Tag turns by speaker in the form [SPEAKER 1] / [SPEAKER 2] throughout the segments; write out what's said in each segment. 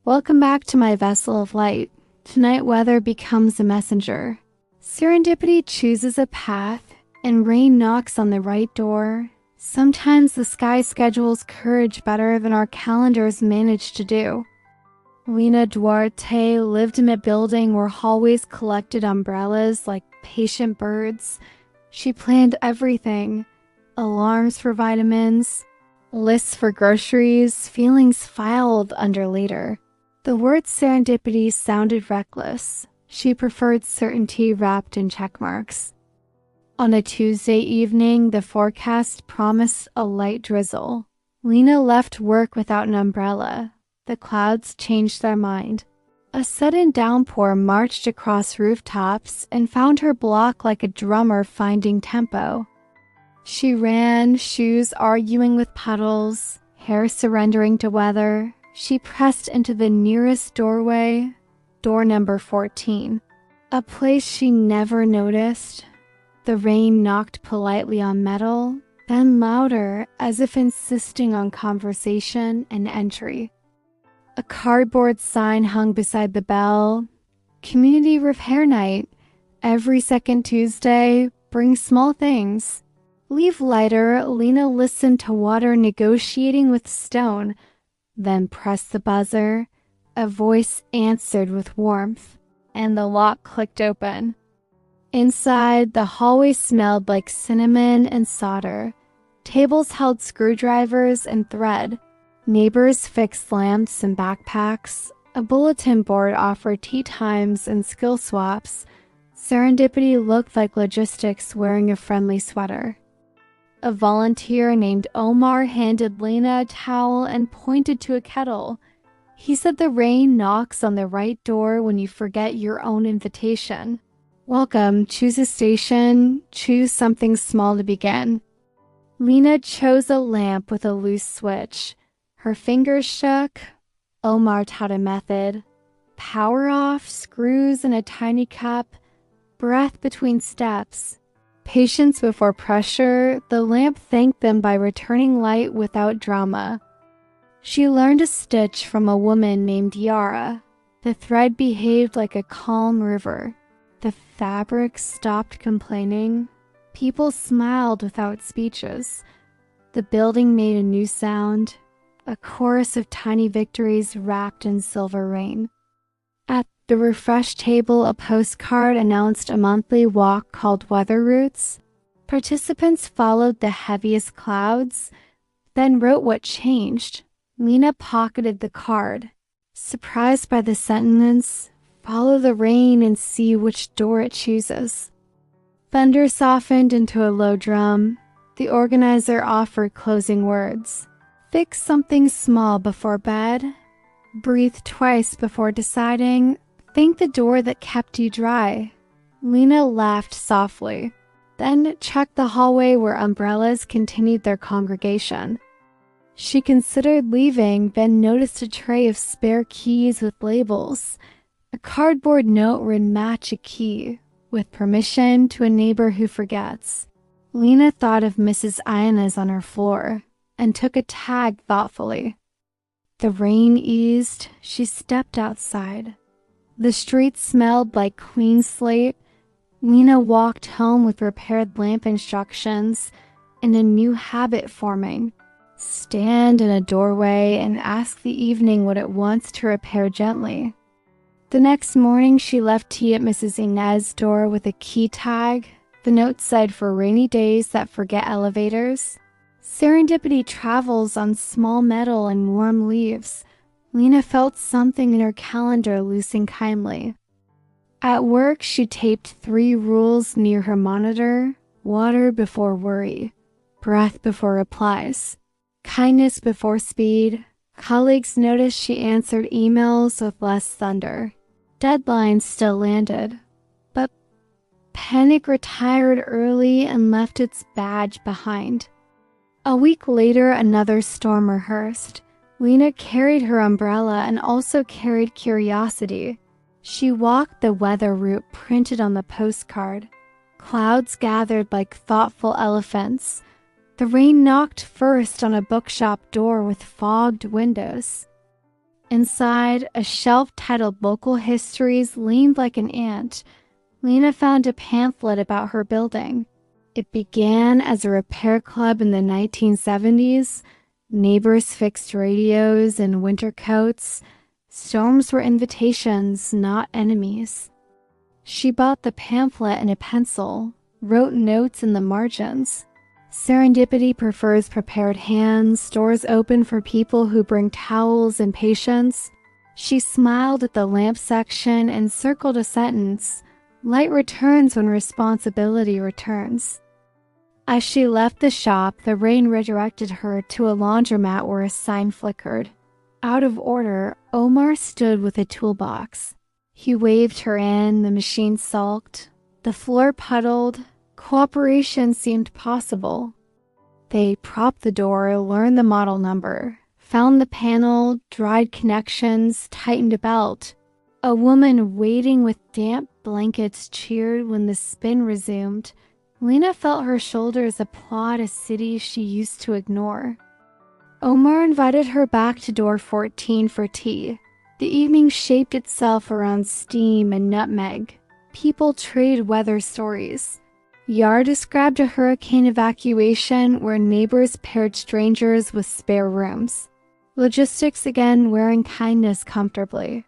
[SPEAKER 1] Welcome back to my vessel of light. Tonight weather becomes a messenger. Serendipity chooses a path, and rain knocks on the right door. Sometimes the sky schedules courage better than our calendars manage to do. Lena Duarte lived in a building where hallways collected umbrellas like patient birds. She planned everything: alarms for vitamins, lists for groceries, feelings filed under later. The word serendipity sounded reckless. She preferred certainty wrapped in checkmarks. On a Tuesday evening, the forecast promised a light drizzle. Lena left work without an umbrella. The clouds changed their mind. A sudden downpour marched across rooftops and found her block like a drummer finding tempo. She ran, shoes arguing with puddles, hair surrendering to weather. She pressed into the nearest doorway, door number 14, a place she never noticed. The rain knocked politely on metal, then louder, as if insisting on conversation and entry. A cardboard sign hung beside the bell. Community repair night. Every second Tuesday, bring small things. Leave lighter. Lena listened to water negotiating with stone, then pressed the buzzer. A voice answered with warmth, and the lock clicked open. Inside, the hallway smelled like cinnamon and solder. Tables held screwdrivers and thread. Neighbors fixed lamps and backpacks. A bulletin board offered tea times and skill swaps. Serendipity looked like logistics wearing a friendly sweater. A volunteer named Omar handed Lena a towel and pointed to a kettle. He said the rain knocks on the right door when you forget your own invitation. Welcome, choose a station, choose something small to begin. Lena chose a lamp with a loose switch. Her fingers shook. Omar taught a method. Power off, screws in a tiny cup, breath between steps. Patience before pressure, the lamp thanked them by returning light without drama. She learned a stitch from a woman named Yara. The thread behaved like a calm river. The fabric stopped complaining. People smiled without speeches. The building made a new sound, a chorus of tiny victories wrapped in silver rain. At the refresh table, a postcard announced a monthly walk called Weather Routes. Participants followed the heaviest clouds, then wrote what changed. Lena pocketed the card. Surprised by the sentence, follow the rain and see which door it chooses. Thunder softened into a low drum. The organizer offered closing words. Fix something small before bed. Breathe twice before deciding. Thank the door that kept you dry. Lena laughed softly, then checked the hallway where umbrellas continued their congregation. She considered leaving, then noticed a tray of spare keys with labels. A cardboard note would match a key, with permission to a neighbor who forgets. Lena thought of Mrs. Iona's on her floor and took a tag thoughtfully. The rain eased. She stepped outside. The street smelled like clean slate. Lena walked home with repaired lamp instructions and a new habit forming. Stand in a doorway and ask the evening what it wants to repair gently. The next morning, she left tea at Mrs. Inez's door with a key tag. The note said, for rainy days that forget elevators. Serendipity travels on small metal and warm leaves. Lena felt something in her calendar loosen kindly. At work, she taped 3 rules near her monitor: water before worry, breath before replies, kindness before speed. Colleagues noticed she answered emails with less thunder. Deadlines still landed, but panic retired early and left its badge behind. A week later, another storm rehearsed. Lena carried her umbrella and also carried curiosity. She walked the weather route printed on the postcard. Clouds gathered like thoughtful elephants. The rain knocked first on a bookshop door with fogged windows. Inside, a shelf titled Local Histories leaned like an ant. Lena found a pamphlet about her building. It began as a repair club in the 1970s. Neighbors fixed radios and winter coats. Storms were invitations, not enemies. She bought the pamphlet and a pencil, wrote notes in the margins. Serendipity prefers prepared hands, doors open for people who bring towels and patience. She smiled at the lamp section and circled a sentence, "Light returns when responsibility returns." As she left the shop, the rain redirected her to a laundromat where a sign flickered. Out of order, Omar stood with a toolbox. He waved her in, the machine sulked. The floor puddled. Cooperation seemed possible. They propped the door, learned the model number, found the panel, dried connections, tightened a belt. A woman waiting with damp blankets cheered when the spin resumed. Lena felt her shoulders applaud a city she used to ignore. Omar invited her back to door 14 for tea. The evening shaped itself around steam and nutmeg. People traded weather stories. Yar described a hurricane evacuation where neighbors paired strangers with spare rooms. Logistics again wearing kindness comfortably.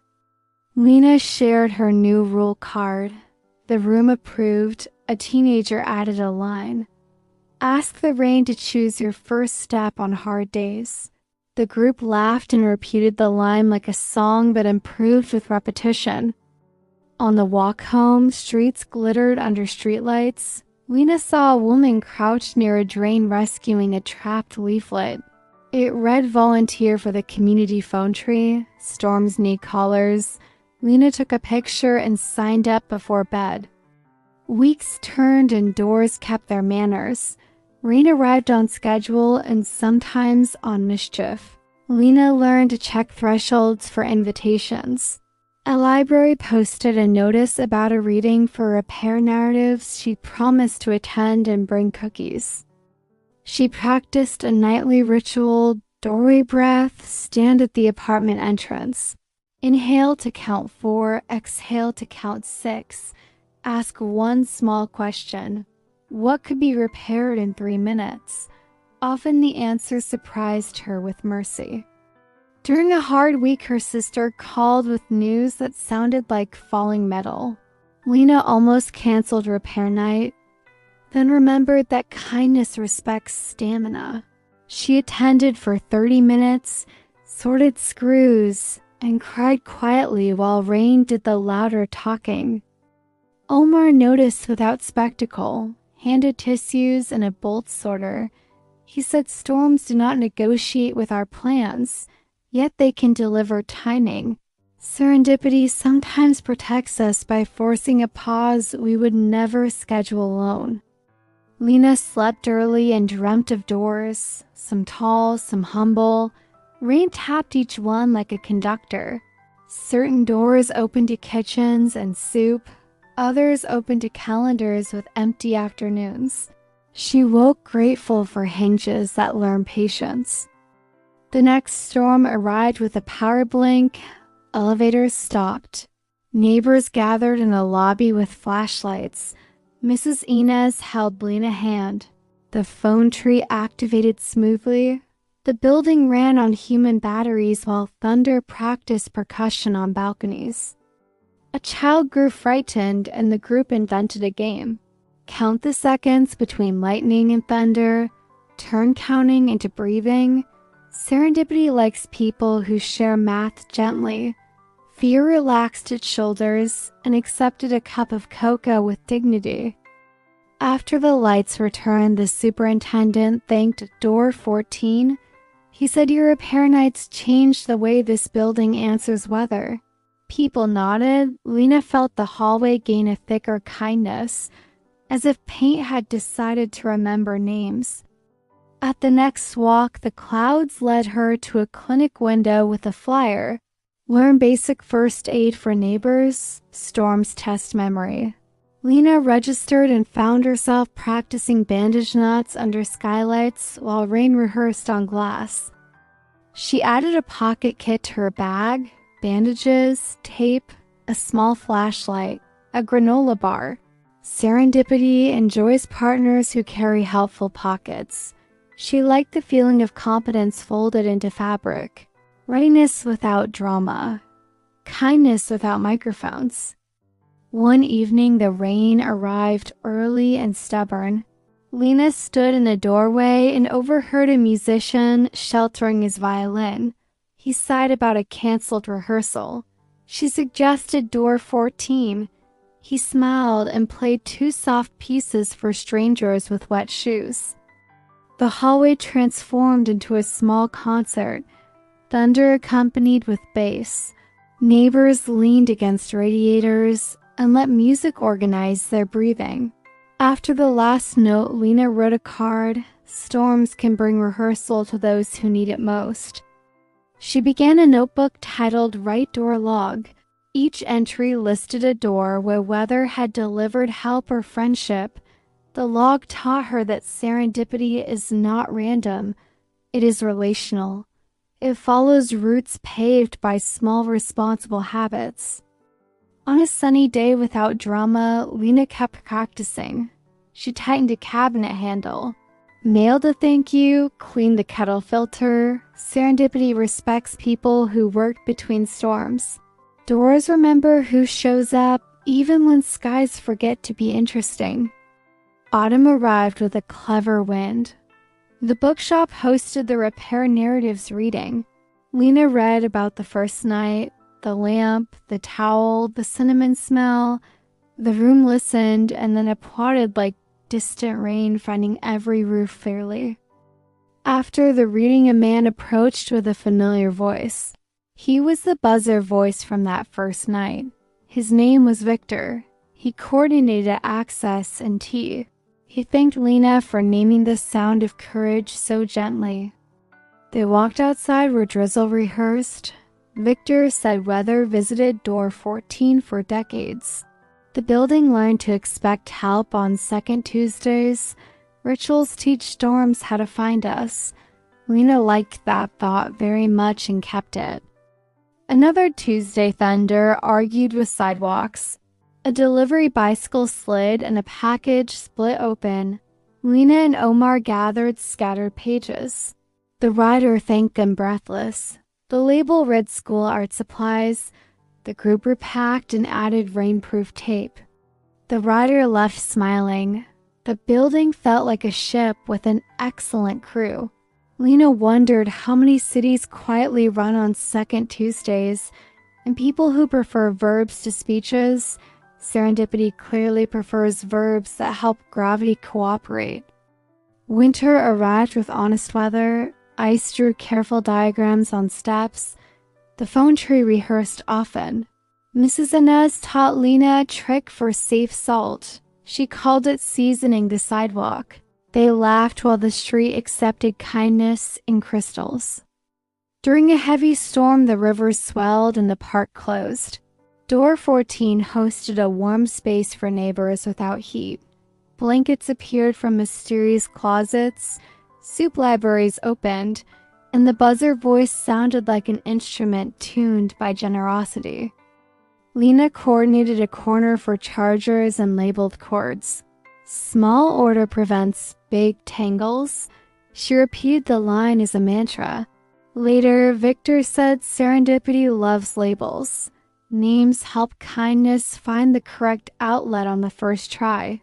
[SPEAKER 1] Lena shared her new rule card. The room approved. A teenager added a line. Ask the rain to choose your first step on hard days. The group laughed and repeated the line like a song but improved with repetition. On the walk home, streets glittered under streetlights. Lena saw a woman crouched near a drain rescuing a trapped leaflet. It read volunteer for the community phone tree, storms need callers. Lena took a picture and signed up before bed. Weeks turned and doors kept their manners. Rain arrived on schedule and sometimes on mischief. Lena learned to check thresholds for invitations. A library posted a notice about a reading for repair narratives she promised to attend and bring cookies. She practiced a nightly ritual, doorway breath, stand at the apartment entrance. Inhale to count 4, exhale to count 6. Ask one small question. What could be repaired in 3 minutes? Often the answer surprised her with mercy. During a hard week, her sister called with news that sounded like falling metal. Lena almost canceled repair night, then remembered that kindness respects stamina. She attended for 30 minutes, sorted screws, and cried quietly while Rain did the louder talking. Omar noticed without spectacle, handed tissues and a bolt sorter. He said storms do not negotiate with our plans, yet they can deliver timing. Serendipity sometimes protects us by forcing a pause we would never schedule alone. Lena slept early and dreamt of doors, some tall, some humble. Rain tapped each one like a conductor. Certain doors opened to kitchens and soup. Others opened to calendars with empty afternoons. She woke grateful for hinges that learn patience. The next storm arrived with a power blink. Elevators stopped. Neighbors gathered in a lobby with flashlights. Mrs. Inez held Lena hand. The phone tree activated smoothly. The building ran on human batteries while thunder practiced percussion on balconies. A child grew frightened and the group invented a game. Count the seconds between lightning and thunder, turn counting into breathing. Serendipity likes people who share math gently. Fear relaxed its shoulders and accepted a cup of cocoa with dignity. After the lights returned, the superintendent thanked door 14. He said your repair nights changed the way this building answers weather. People nodded. Lena felt the hallway gain a thicker kindness, as if paint had decided to remember names. At the next walk, the clouds led her to a clinic window with a flyer. Learn basic first aid for neighbors, storms test memory. Lena registered and found herself practicing bandage knots under skylights while Rain rehearsed on glass. She added a pocket kit to her bag, bandages, tape, a small flashlight, a granola bar. Serendipity enjoys partners who carry helpful pockets. She liked the feeling of competence folded into fabric, readiness without drama, kindness without microphones. One evening, the rain arrived early and stubborn. Lena stood in the doorway and overheard a musician sheltering his violin. He sighed about a canceled rehearsal. She suggested door 14. He smiled and played 2 soft pieces for strangers with wet shoes. The hallway transformed into a small concert, thunder accompanied with bass. Neighbors leaned against radiators and let music organize their breathing. After the last note, Lena wrote a card. Storms can bring rehearsal to those who need it most. She began a notebook titled Right Door Log. Each entry listed a door where weather had delivered help or friendship. The log taught her that serendipity is not random. It is relational. It follows routes paved by small responsible habits. On a sunny day without drama, Lena kept practicing. She tightened a cabinet handle, mailed a thank you, cleaned the kettle filter. Serendipity respects people who work between storms. Doors remember who shows up, even when skies forget to be interesting. Autumn arrived with a clever wind. The bookshop hosted the Repair Narratives reading. Lena read about the first night, the lamp, the towel, the cinnamon smell. The room listened and then applauded like distant rain finding every roof clearly. After the reading, a man approached with a familiar voice. He was the buzzer voice from that first night. His name was Victor. He coordinated access and tea. He thanked Lena for naming the sound of courage so gently. They walked outside where drizzle rehearsed. Victor said weather visited door 14 for decades. The building learned to expect help on second Tuesdays. Rituals teach storms how to find us. Lena liked that thought very much and kept it. Another Tuesday thunder argued with sidewalks. A delivery bicycle slid and a package split open. Lena and Omar gathered scattered pages. The rider thanked them breathless. The label read school art supplies. The group repacked and added rainproof tape. The rider left smiling. The building felt like a ship with an excellent crew. Lena wondered how many cities quietly run on second Tuesdays, and people who prefer verbs to speeches. Serendipity clearly prefers verbs that help gravity cooperate. Winter arrived with honest weather. Ice drew careful diagrams on steps. The phone tree rehearsed often. Mrs. Inez taught Lena a trick for safe salt. She called it seasoning the sidewalk. They laughed while the street accepted kindness in crystals. During a heavy storm, the rivers swelled and the park closed. Door 14 hosted a warm space for neighbors without heat. Blankets appeared from mysterious closets. Soup libraries opened, and the buzzer voice sounded like an instrument tuned by generosity. Lena coordinated a corner for chargers and labeled cords. Small order prevents big tangles. She repeated the line as a mantra. Later, Victor said serendipity loves labels. Names help kindness find the correct outlet on the first try.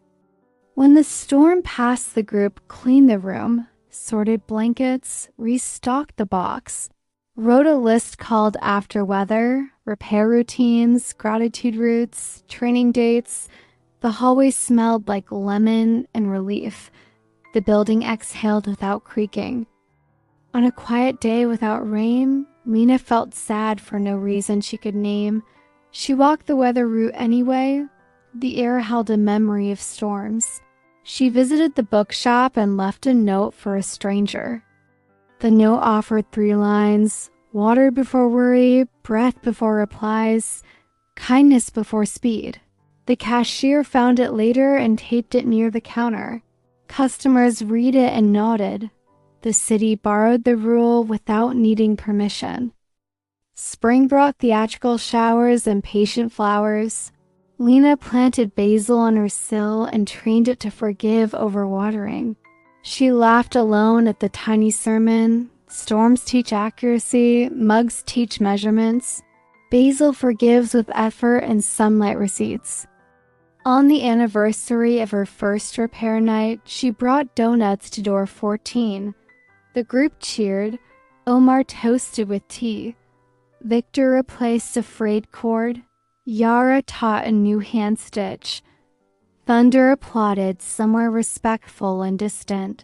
[SPEAKER 1] When the storm passed, the group cleaned the room, sorted blankets, restocked the box, wrote a list called After Weather, repair routines, gratitude routes, training dates. The hallway smelled like lemon and relief. The building exhaled without creaking. On a quiet day without rain, Lena felt sad for no reason she could name. She walked the weather route anyway. The air held a memory of storms. She visited the bookshop and left a note for a stranger. The note offered 3 lines: water before worry, breath before replies, kindness before speed. The cashier found it later and taped it near the counter. Customers read it and nodded. The city borrowed the rule without needing permission. Spring brought theatrical showers and patient flowers. Lena planted basil on her sill and trained it to forgive overwatering. She laughed alone at the tiny sermon. Storms teach accuracy, mugs teach measurements. Basil forgives with effort and sunlight receipts. On the anniversary of her first repair night, she brought donuts to door 14. The group cheered. Omar toasted with tea. Victor replaced a frayed cord. Yara taught a new hand stitch. Thunder applauded, somewhere respectful and distant.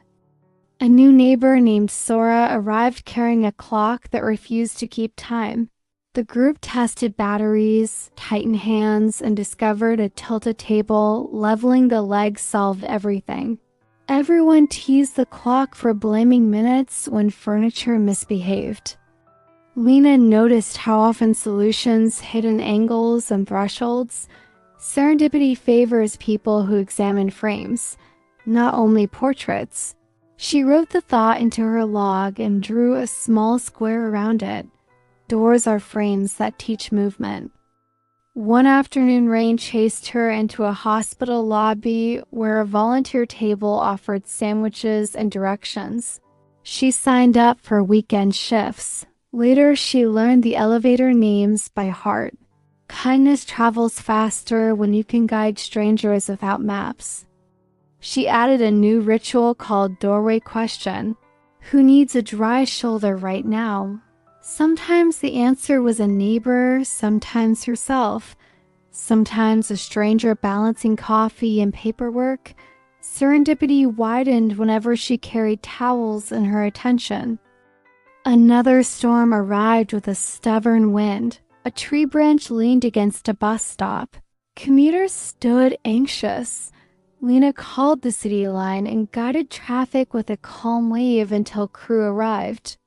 [SPEAKER 1] A new neighbor named Sora arrived carrying a clock that refused to keep time. The group tested batteries, tightened hands, and discovered a tilted table. Leveling the legs solved everything. Everyone teased the clock for blaming minutes when furniture misbehaved. Lena noticed how often solutions hid in angles and thresholds. Serendipity favors people who examine frames, not only portraits. She wrote the thought into her log and drew a small square around it. Doors are frames that teach movement. One afternoon, rain chased her into a hospital lobby where a volunteer table offered sandwiches and directions. She signed up for weekend shifts. Later, she learned the elevator names by heart. Kindness travels faster when you can guide strangers without maps. She added a new ritual called Doorway Question. Who needs a dry shoulder right now? Sometimes the answer was a neighbor, sometimes herself, sometimes a stranger balancing coffee and paperwork. Serendipity widened whenever she carried towels in her attention. Another storm arrived with a stubborn wind. A tree branch leaned against a bus stop. Commuters stood anxious. Lena called the city line and guided traffic with a calm wave until crew arrived.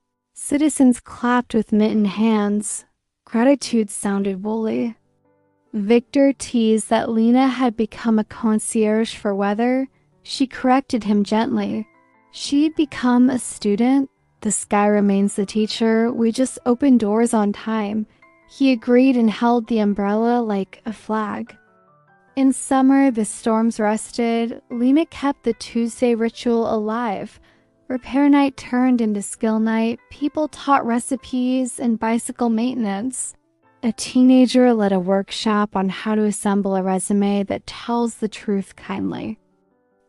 [SPEAKER 1] Citizens clapped with mittened hands. Gratitude sounded woolly. Victor teased that Lena had become a concierge for weather. She corrected him gently. She'd become a student. The sky remains the teacher. We just open doors on time. He agreed and held the umbrella like a flag. In summer, the storms rested. Lena kept the Tuesday ritual alive. Repair night turned into skill night. People taught recipes and bicycle maintenance. A teenager led a workshop on how to assemble a resume that tells the truth kindly.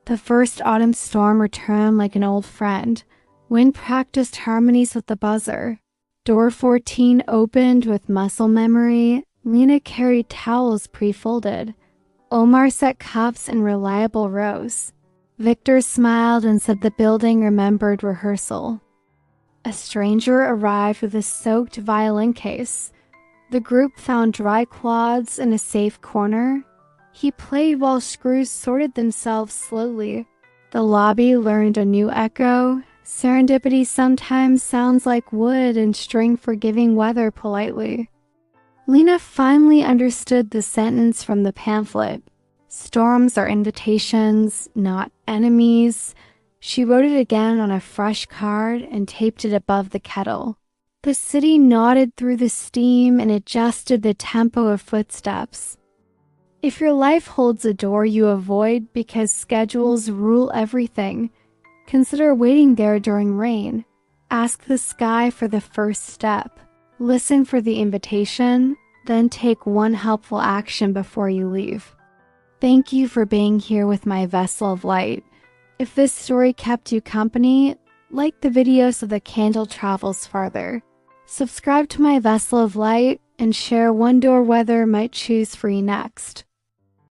[SPEAKER 1] The first autumn storm returned like an old friend. Wind practiced harmonies with the buzzer. Door 14 opened with muscle memory. Lena carried towels pre-folded. Omar set cups in reliable rows. Victor smiled and said the building remembered rehearsal. A stranger arrived with a soaked violin case. The group found dry cloths in a safe corner. He played while screws sorted themselves slowly. The lobby learned a new echo. Serendipity sometimes sounds like wood and string forgiving weather politely. Lena finally understood the sentence from the pamphlet. Storms are invitations, not enemies. She wrote it again on a fresh card and taped it above the kettle. The city nodded through the steam and adjusted the tempo of footsteps. If your life holds a door you avoid because schedules rule everything, consider waiting there during rain. Ask the sky for the first step. Listen for the invitation, then take one helpful action before you leave. Thank you for being here with my vessel of light. If this story kept you company, like the video so the candle travels farther. Subscribe to my vessel of light and share one door weather might choose for you next.